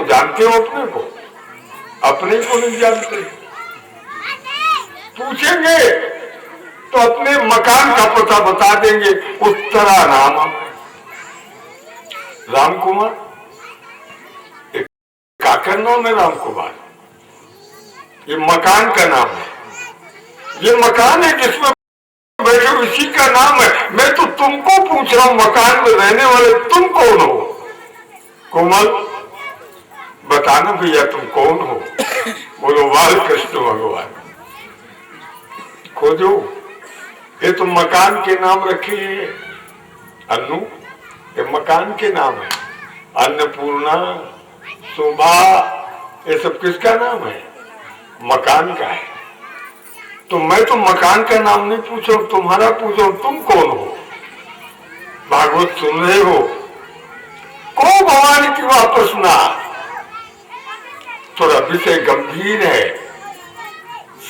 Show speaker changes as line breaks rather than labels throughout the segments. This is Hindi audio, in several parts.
जानते हो अपने को? अपने को नहीं जानते। पूछेंगे तो अपने मकान का पता बता देंगे, उत्तरा नाम है राम कुमार। काकर नाम है राम कुमार, ये मकान का नाम है। ये मकान है जिसमें बैठे इसी का नाम है। मैं तो तुमको पूछ रहा हूं, मकान में रहने वाले तुम कौन हो? कोमल बताना भैया तुम कौन हो? बोलो बाल कृष्ण भगवान। खोजो, ये तो मकान के नाम रखे हैं। अन्नू ये मकान के नाम है। अन्नपूर्णा, शोभा, ये सब किसका नाम है? मकान का है। तो मैं तो मकान का नाम नहीं पूछ रहा, तुम्हारा पूछ रहा हूं, तुम कौन हो? भागवत सुन रहे हो? को भवानी की वापस ना, थोड़ा विषय गंभीर है,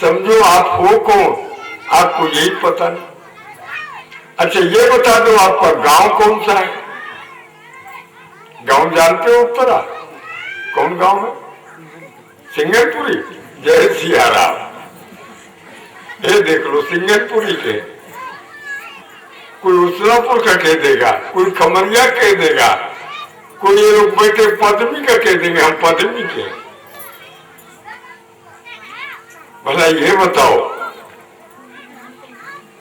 समझो आप हो कौन, आपको यही पता नहीं। अच्छा ये बता दो आपका गांव कौन सा है? गांव जानते हो उत्तरा? कौन गांव है? सिंगलपुरी। जय सिया राम। ये देख लो सिंगलपुरी के, कोई उसलापुर का कह देगा, कोई खमरिया कह देगा, कोई ये लोग बैठे पद्मी का कह देंगे हम पद्मी के। भला ये बताओ,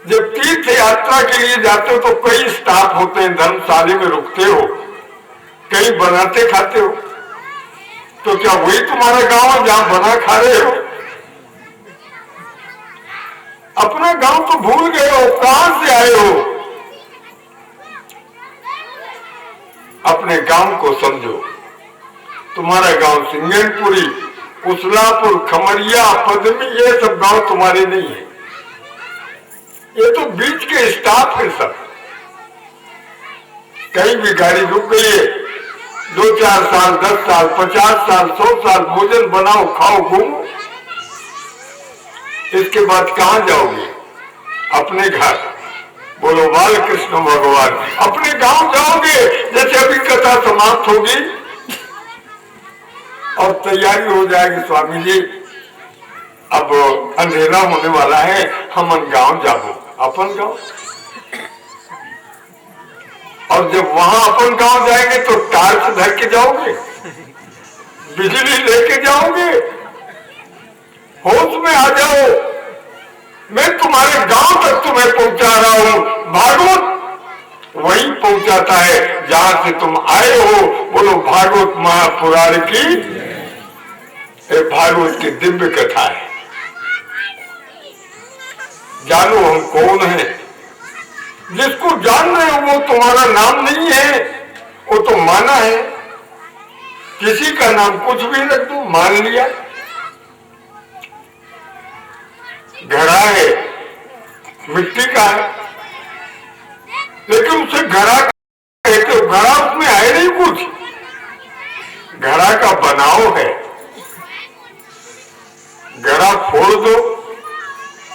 जब तीर्थ यात्रा के लिए जाते हो तो कई स्टाफ होते हैं, धर्मशाला में रुकते हो, कहीं बनाते खाते हो, तो क्या वही तुम्हारा गांव है जहां बना खा रहे हो? अपना गांव तो भूल गए हो, कहां से आए हो? अपने गांव को समझो। तुम्हारा गांव सिंगनपुरी, उसलापुर, खमरिया, पद्मी, ये सब गांव तुम्हारे नहीं है। ये तो बीच के स्टाफ है सब। कहीं भी गाड़ी रुक गई है, 2-4 साल, 10 साल, 50 साल, 100 साल भोजन बनाओ, खाओ, घूमो। इसके बाद कहां जाओगे? अपने घर। बोलो बाल कृष्ण भगवान। अपने गांव जाओगे। जैसे अभी कथा समाप्त होगी और तैयारी हो जाएगी, स्वामी जी अब अंधेरा होने वाला है, हम गांव जाओ। अपन गांव, और जब वहां अपन गांव जाएंगे तो टार्च धर के जाओगे, बिजली लेके जाओगे, होश में आ जाओ। मैं तुम्हारे गांव तक तुम्हें पहुंचा रहा हूं। भागवत वहीं पहुंचाता है जहां से तुम आए हो। बोलो भागवत महापुराण की, भागवत की दिव्य कथा है। जानो हम कौन है। जिसको जान रहे हो वो तुम्हारा नाम नहीं है, वो तो माना है। किसी का नाम कुछ भी रख दो, मान लिया। घड़ा है, मिट्टी का है, लेकिन उसे घड़ा कहते हो। घड़ा उसमें है नहीं कुछ, घड़ा का बनाव है। घड़ा फोड़ दो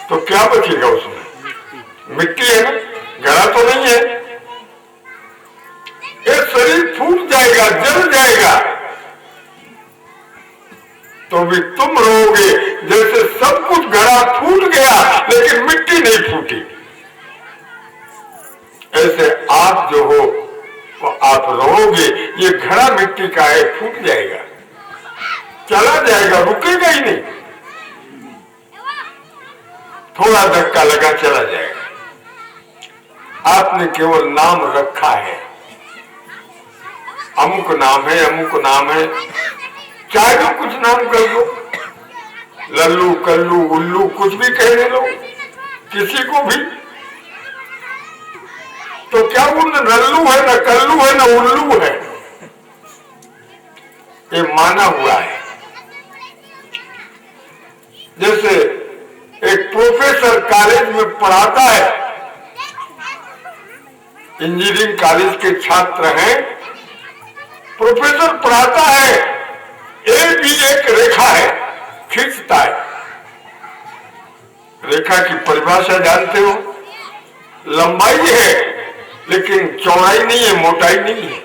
तो क्या बचेगा उसमें? मिट्टी है ना, घड़ा तो नहीं है। ये शरीर फूट जाएगा, जल जाएगा, तो भी तुम रहोगे जैसे सब कुछ घड़ा फूट गया लेकिन मिट्टी नहीं फूटी। ऐसे आप जो हो वो आप रहोगे। ये घड़ा मिट्टी का है, फूट जाएगा, चला जाएगा, रुकेगा ही नहीं। थोड़ा धक्का लगा चला जाएगा। आपने केवल नाम रखा है, अमुक नाम है, अमुक नाम है, चाहे तो कुछ नाम कर दो, लल्लू, कल्लू, उल्लू, कुछ भी कहने लो किसी को भी। तो क्या वो न लल्लू है, न कल्लू है, न उल्लू है, ये माना हुआ है। जैसे एक प्रोफेसर कॉलेज में पढ़ाता है, इंजीनियरिंग कॉलेज के छात्र हैं, प्रोफेसर पढ़ाता है, एक भी एक रेखा है, खींचता है। रेखा की परिभाषा जानते हो? लंबाई है लेकिन चौड़ाई नहीं है, मोटाई नहीं है।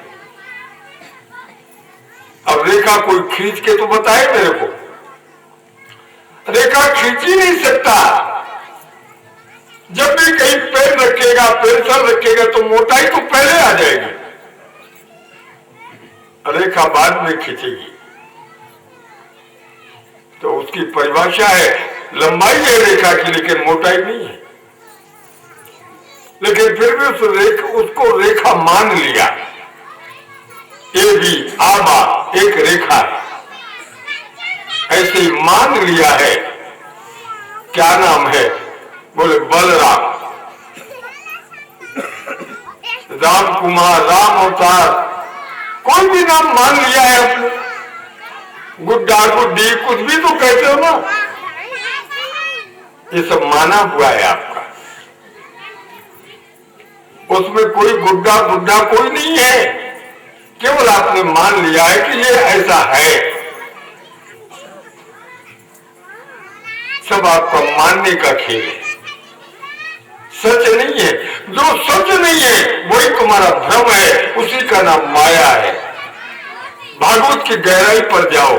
अब रेखा रेखा कोई खींच के तो बताए मेरे को। रेखा खींच ही नहीं सकता। जब भी कहीं पेन रखेगा, पेंसिल रखेगा तो मोटाई तो पहले आ जाएगी, रेखा बाद में खींचेगी। तो उसकी परिभाषा है, लंबाई है रेखा की लेकिन मोटाई नहीं है। लेकिन फिर भी उसको रेखा मान लिया। ए भी आबा एक रेखा है, ऐसे ही मान लिया है। क्या नाम है? बोले बलराम, राम कुमार, राम अवतार, कोई भी नाम मान लिया है आपने। गुड्डा गुड्डी कुछ भी तो कहते हो ना, ये सब माना हुआ है आपका। उसमें कोई गुड्डा गुड्डा कोई नहीं है, केवल आपने मान लिया है कि ये ऐसा है। सब आपका मानने का खेल है, सच नहीं है। जो सच नहीं है वही तुम्हारा भ्रम है, उसी का नाम माया है। भागवत की गहराई पर जाओ,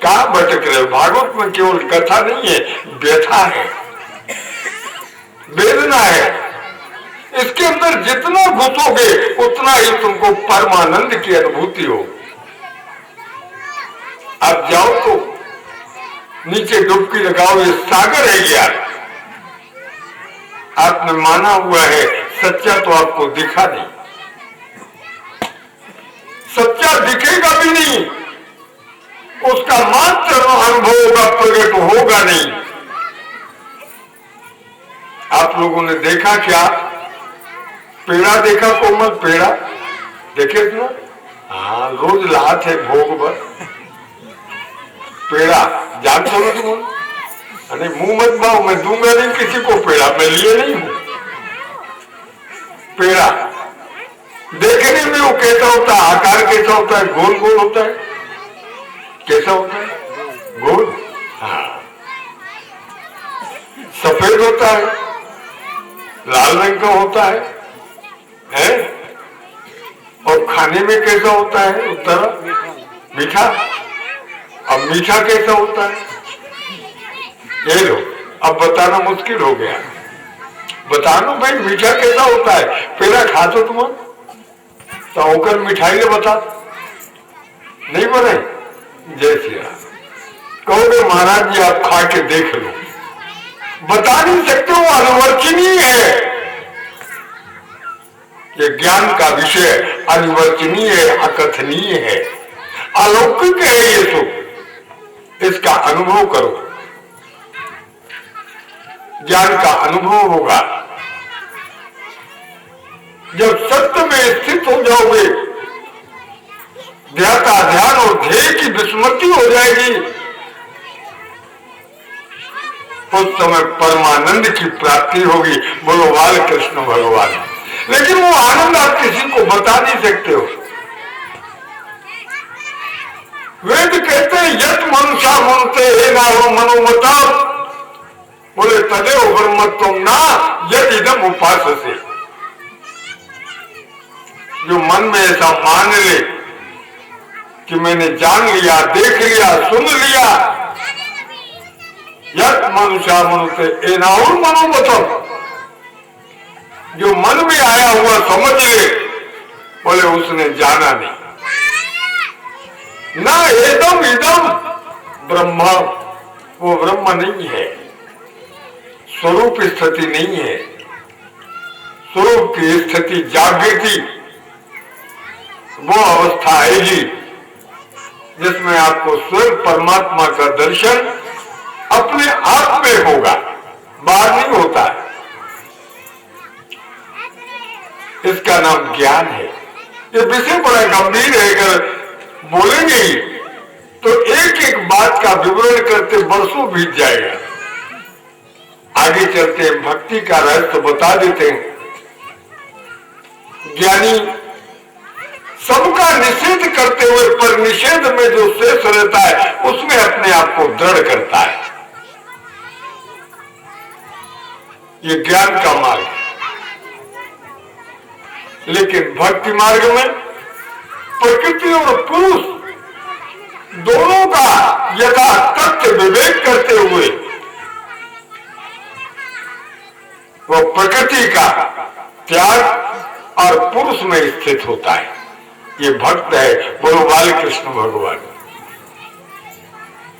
कहां भटक रहे हो? भागवत में केवल कथा नहीं है, व्यथा है, वेदना है। इसके अंदर जितना घुसोगे उतना ही तुमको परमानंद की अनुभूति हो। अब जाओ तो नीचे डुबकी लगाओ, ये सागर है ज्ञान। आपने माना हुआ है, सच्चा तो आपको दिखा नहीं, सच्चा दिखेगा भी नहीं, उसका मात्र अनुभव होगा, प्रकट होगा नहीं। आप लोगों ने देखा क्या? पेड़ा देखा? कोमल पेड़ा देखे ना? हाँ, रोज लात है भोग भर पेड़ा, जानते हो तुम? अरे मुंह मत बाओ, मैं दूंगा नहीं किसी को पेड़ा, मैं लिए नहीं हूं पेड़ा। देखने में वो कैसा होता है? आकार कैसा होता है? गोल गोल होता है। कैसा होता है? गोल। हाँ, सफेद होता है, लाल रंग का होता है? और खाने में कैसा होता है? उत्तर मीठा। अब मीठा कैसा होता है? ये लो, अब बताना मुश्किल हो गया। बता दो भाई, मीठा कैसा होता है? पेड़ा खा तो तुम तो होकर मिठाई ले बता, नहीं बने? जय श्री राम। कहोगे महाराज जी आप खा के देख लो, बता नहीं सकते हो, अनुवर्चनीय है। ये ज्ञान का विषय अनुवर्चनीय है, अकथनीय है, अलौकिक है। ये तो इसका अनुभव करो, ज्ञान का अनुभव होगा। जब सत्य में स्थित हो जाओगे, ध्याता ध्यान और ध्येय की विस्मृति हो जाएगी, उस समय परमानंद की प्राप्ति होगी। बोलो बाल कृष्ण भगवान। लेकिन वो आनंद आप किसी को बता नहीं सकते हो। वेद कहते हैं यत मनुष्य मनते हे ना हो मनोमता, बोले तदेव ब्रह्मत्वम ना यद इदम उपास से। जो मन में ऐसा मान ले कि मैंने जान लिया, देख लिया, सुन लिया, यत मनुष्य मनते एनाउर मनोमतम, जो मन में आया हुआ समझ ले, बोले उसने जाना नहीं। ना एकदम इदम ब्रह्म, वो ब्रह्म नहीं है, स्वरूप स्थिति नहीं है। स्वरूप की स्थिति जागृति वो अवस्था आएगी जिसमें आपको स्वयं परमात्मा का दर्शन अपने आप में होगा, बाहर नहीं होता है। इसका नाम ज्ञान है। ये विषय बड़ा गंभीर है, अगर बोलेंगे ही तो एक एक बात का विवरण करते वर्षों बीत जाएगा। आगे चलते भक्ति का रहस्य बता देते हैं। ज्ञानी सबका निषेध करते हुए पर निषेध में जो शेष रहता है उसमें अपने आप को दृढ़ करता है। ये ज्ञान का मार्ग है। लेकिन भक्ति मार्ग में प्रकृति और पुरुष दोनों का यथा तथ्य विवेक करते हुए वो प्रकृति का त्याग और पुरुष में स्थित होता है। ये भक्त है, बोलो बाल कृष्ण भगवान।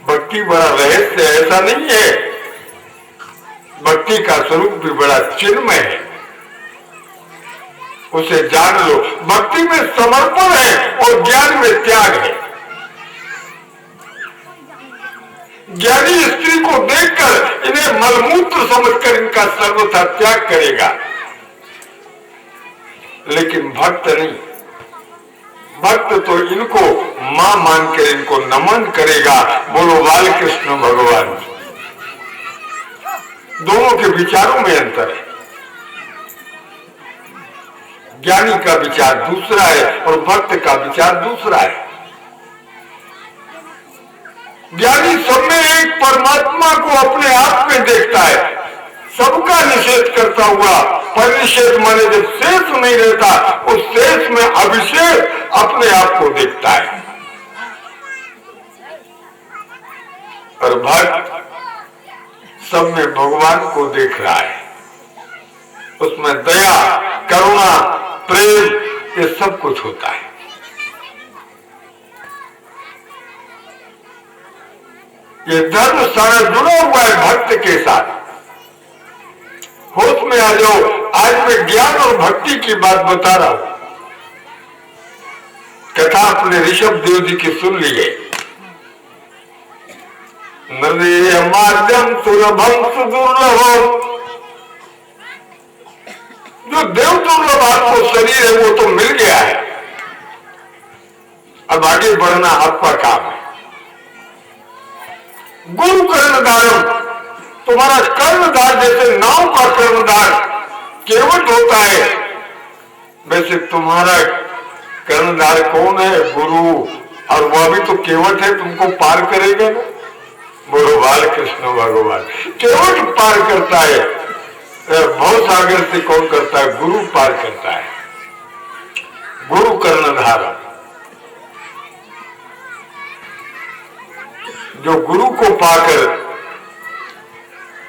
भक्ति बड़ा रहस्य ऐसा नहीं है, भक्ति का स्वरूप भी बड़ा चिन्मय है, उसे जान लो। भक्ति में समर्पण है और ज्ञान में त्याग है। ज्ञानी स्त्री को देखकर इन्हें मलमूत्र समझकर इनका सर्वथा त्याग करेगा, लेकिन भक्त नहीं। भक्त तो इनको मां मानकर इनको नमन करेगा। बोलो बाल कृष्ण भगवान। दोनों के विचारों में अंतर है। ज्ञानी का विचार दूसरा है और भक्त का विचार दूसरा है। ज्ञानी सब में एक परमात्मा को अपने आप में देखता है, सबका निषेध करता हुआ। परिनिषेध माने जब शेष नहीं रहता, उस शेष में अभिषेक अपने आप को देखता है। और भक्त सब में भगवान को देख रहा है, उसमें दया, करुणा, प्रेम, ये सब कुछ होता है। ये धर्म सारा जुड़ा हुआ है भक्त के साथ। होश में आ जाओ, आज मैं ज्ञान और भक्ति की बात बता रहा हूं। कथा अपने ऋषभ देव जी की सुन लीजिए। नृय माध्यम सुलभम सुदुर्लभम, जो देव दुर्लभ आपको शरीर है वो तो मिल गया है, अब आगे बढ़ना आपका काम है। गुरु कर्णधारम, तुम्हारा कर्णधार जैसे नाव का कर्णधार केवट होता है, वैसे तुम्हारा कर्णधार कौन है? गुरु। और वह भी तो केवट है, तुमको पार करेगा ना। बोलो बाल कृष्ण भगवान। केवट पार करता है, भव सागर से कौन करता है? गुरु पार करता है। गुरु कर्णधार, जो गुरु को पाकर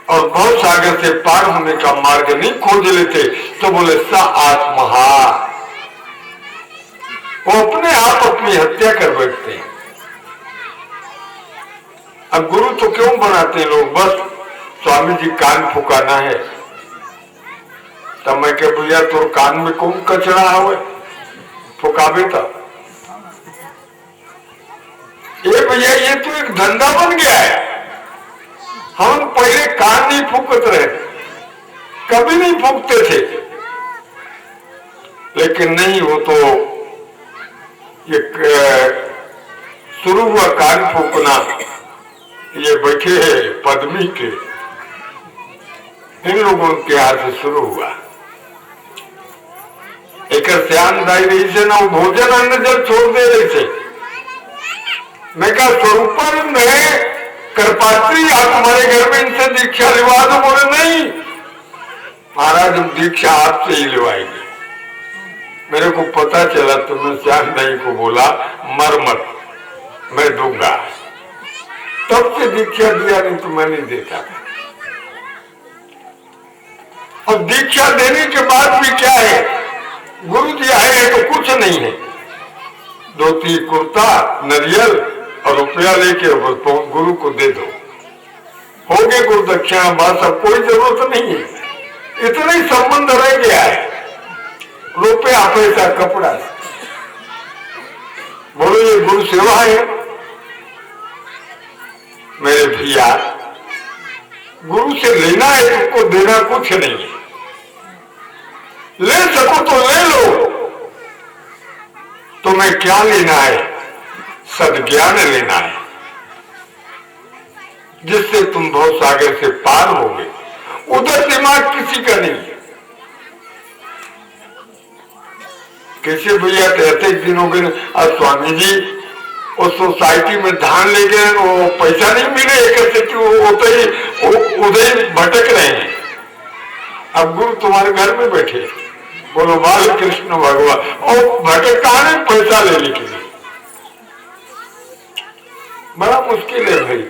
और भव सागर से पार होने का मार्ग नहीं खोज लेते, तो बोले स आत्महा, वो अपने आप अपनी हत्या कर बैठते हैं। अब गुरु तो क्यों बनाते हैं लोग? बस स्वामी जी कान फुकाना है, तब मैं कह भैया तो कान में कौन कचरा है फुकावे था। ये भैया ये तो एक धंधा बन गया है। हम पहले कान नहीं फूकते रहे, कभी नहीं फूकते थे, लेकिन नहीं, वो तो ये शुरू हुआ कान फूकना। ये बैठे हैं पद्मी के, इन लोगों के हाथ से शुरू हुआ। एक श्याम दाई रही से ना वो भोजन अन्न जब छोड़ दे रही थे। मैं कहा स्वरूपानंद है करपात्री, आप हमारे घर में इनसे दीक्षा लिवा दो। बोले नहीं महाराज, हम दीक्षा आपसे ही लिवाएंगे। मेरे को पता चला तो मैं श्याम दाई को बोला मर मत, मैं दूंगा। तब से दीक्षा दिया, नहीं तो मैं नहीं देता था। और दीक्षा देने के बाद भी क्या है? गुरु जी आए तो कुछ नहीं है, धोती कुर्ता नारियल और रुपया लेके गुरु को दे दो, हो गए गुरु दक्षिणा। बस अब कोई जरूरत नहीं है, इतना ही संबंध रह गया है। रुपया पैसा कपड़ा, बोलो ये गुरु सेवा है। मेरे भैया, गुरु से लेना है, तुमको देना कुछ नहीं है। ले सको तो ले लो। तुम्हें क्या लेना है? सद्ज्ञान लेना है, जिससे तुम भव सागर से पार होगे। उधर दिमाग किसी का नहीं है। कैसे भैया कहते एक दिन हो गए, और स्वामी जी उस सोसाइटी में धान ले गए, वो पैसा नहीं मिले, एक उधर ही भटक रहे हैं। अब गुरु तुम्हारे घर में बैठे, बोलो बाल कृष्ण भगवान, और भटक कहां है? पैसा लेने के लिए। मुश्किल है भाई।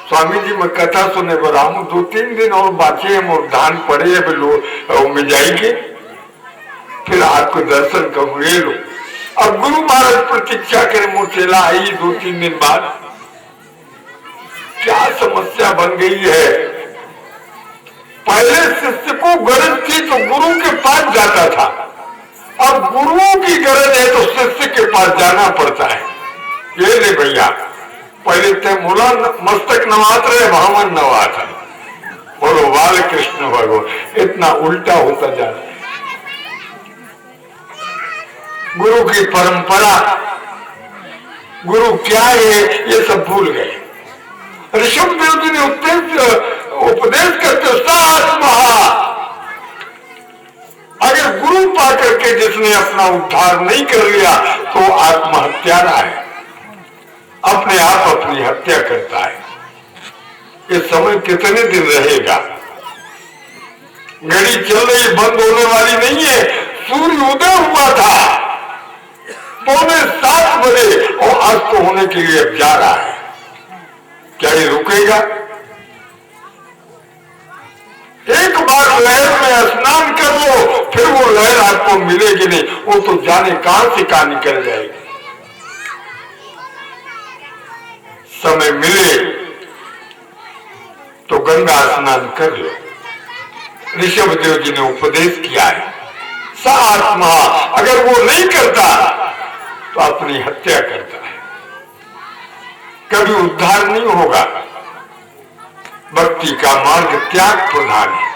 स्वामी जी मैं कथा सुने पर हूँ, 2-3 दिन और बाकी हम और धान पड़े है लोग में जाएंगे, फिर आपको दर्शन करूंगे लो। अब गुरु महाराज प्रतीक्षा करे, मोचेला आई 2-3 दिन बाद। क्या समस्या बन गई है, पहले शिष्य को गरज थी तो गुरु के पास जाता था, अब गुरुओं की गरज है तो शिष्य के पास जाना पड़ता है। ये ले भैया, पहले ते मुला मस्तक नवात रहे, भगवान नवाता। बोलो बाल कृष्ण भगवान, इतना उल्टा होता जा रहा है। गुरु की परंपरा, गुरु क्या है, ये सब भूल गए। ऋषभ देव जी ने उपदेश करते सात्मा, अगर गुरु पा करके जिसने अपना उद्धार नहीं कर लिया तो आत्महत्यारा है, अपने आप अपनी हत्या करता है। ये समय कितने दिन रहेगा, घड़ी चल रही, बंद होने वाली नहीं है। सूर्य उदय हुआ था 6:45 बजे और अस्त होने के लिए अब जा रहा है, क्या ये रुकेगा? एक बार लहर में स्नान कर लो, फिर वो लहर आपको मिलेगी नहीं, वो तो जाने कहां से कहां निकल जाएगी। समय मिले तो गंगा स्नान कर लो। ऋषभ देव जी ने उपदेश किया है, सा आत्मा, अगर वो नहीं करता तो अपनी हत्या करता है, कभी उद्धार नहीं होगा। भक्ति का मार्ग त्याग प्रधान है।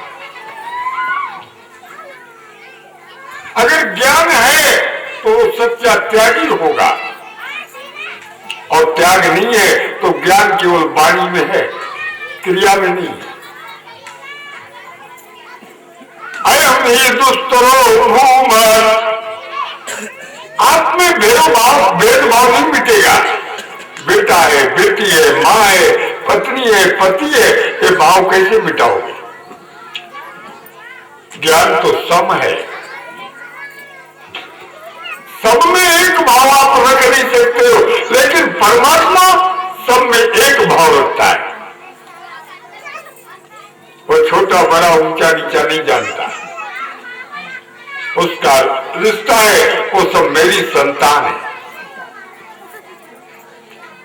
अगर ज्ञान है तो सच्चा त्यागी होगा, और त्याग नहीं है तो ज्ञान केवल वाणी में है, क्रिया में नहीं। अयम ही दुस्तरो भूम, आप में भेदभाव नहीं मिटेगा। बेटा है, बेटी है, माँ है, पत्नी है, पति है, ये भाव कैसे मिटाओगे? ज्ञान तो सम है, सब में एक भाव आप रख नहीं सकते हो, लेकिन परमात्मा सब में एक भाव रखता है। वो छोटा बड़ा ऊंचा नीचा नहीं जानता, उसका रिश्ता है, वो सब मेरी संतान है।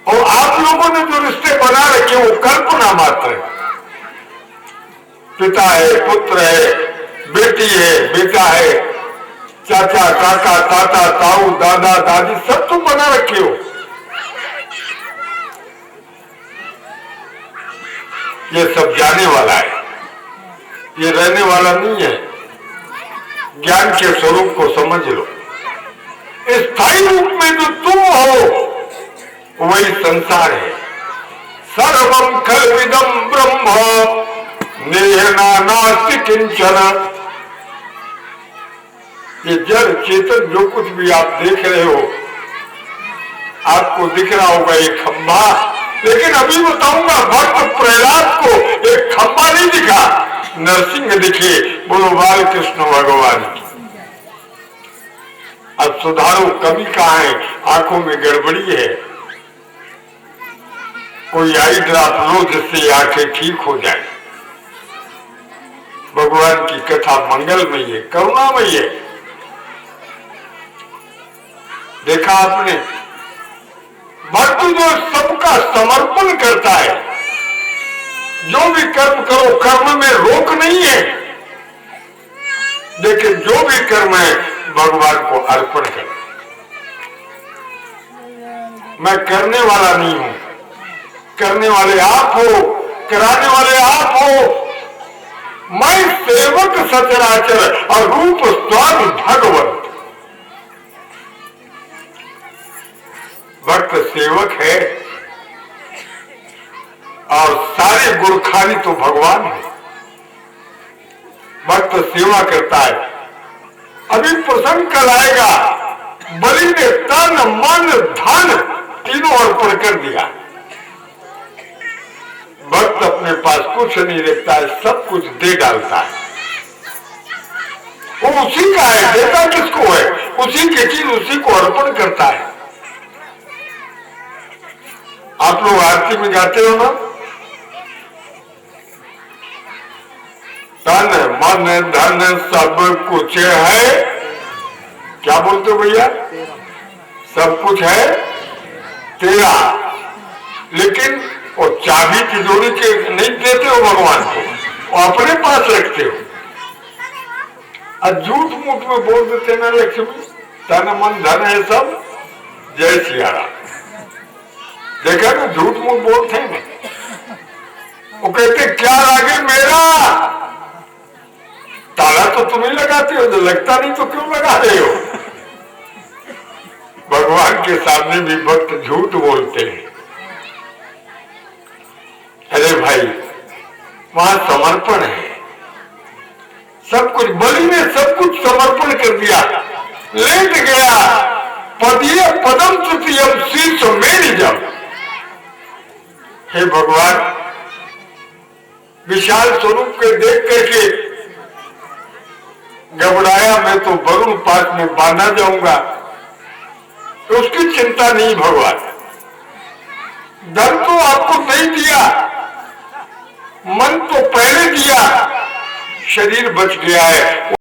और आप लोगों ने जो रिश्ते बना रखे वो कल्पना मात्र है। पिता है, पुत्र है, बेटी है, बेटा है, चाचा, काका, ताता, ताऊ, दादा, दादी, सब तुम बना रखे हो। ये सब जाने वाला है, ये रहने वाला नहीं है। ज्ञान के स्वरूप को समझ लो। स्थायी रूप में जो तुम हो वही संसार है। सर्वम खल्विदम ब्रह्म नेहना नास्ति किंचन। ये जड़ चेतन जो कुछ भी आप देख रहे हो, आपको दिख रहा होगा एक खंभा, लेकिन अभी बताऊंगा भक्त प्रहलाद को एक खंभा नहीं दिखा, नरसिंह दिखे। बोलो बाल कृष्ण भगवान की। अब सुधारो, कमी कहाँ है? आंखों में गड़बड़ी है, कोई आई ड्रॉप लो जिससे आंखें ठीक हो जाए। भगवान की कथा मंगलमय है, करुणामय है। देखा आपने, भक्त जो सबका समर्पण करता है, जो भी कर्म करो, कर्म में रोक नहीं है, लेकिन जो भी कर्म है भगवान को अर्पण करो। मैं करने वाला नहीं हूं, करने वाले आप हो, कराने वाले आप हो। मैं सेवक सचराचर और रूप स्वाद भगवंत। भक्त सेवक है और सारे गुरखानी तो भगवान है। भक्त सेवा करता है। अभी प्रसंग कल आएगा, बलि ने तन मन धन तीनों अर्पण कर दिया। भक्त अपने पास कुछ नहीं रखता है, सब कुछ दे डालता है। वो उसी का है, देता किसको है? उसी की चीज उसी को अर्पण करता है। आरती में गाते हो ना, तन मन धन सब कुछ है, क्या बोलते हो भैया, सब कुछ है तेरा, लेकिन वो चाबी तिजोरी के नहीं देते हो भगवान को, वो अपने पास रखते हो। और झूठ मूठ में बोल देते ना लक्ष्मी, तन मन धन है सब, जय सिया राम। देखा ना, झूठ मूठ बोलते हैं। वो कहते क्या लागे मेरा, ताला तो तुम ही लगाते हो, जो लगता नहीं तो क्यों लगा रहे हो। भगवान के सामने भी भक्त झूठ बोलते हैं। अरे भाई, वहां समर्पण है, सब कुछ, बलि ने सब कुछ समर्पण कर दिया, लेट गया, पदीय पदम तृतीयम शीर्ष में निजम। हे भगवान, विशाल स्वरूप के देख करके घबराया, मैं तो वरुण पास में बांधा जाऊंगा, तो उसकी चिंता नहीं भगवान। धन तो आपको नहीं दिया, मन तो पहले दिया, शरीर बच गया है।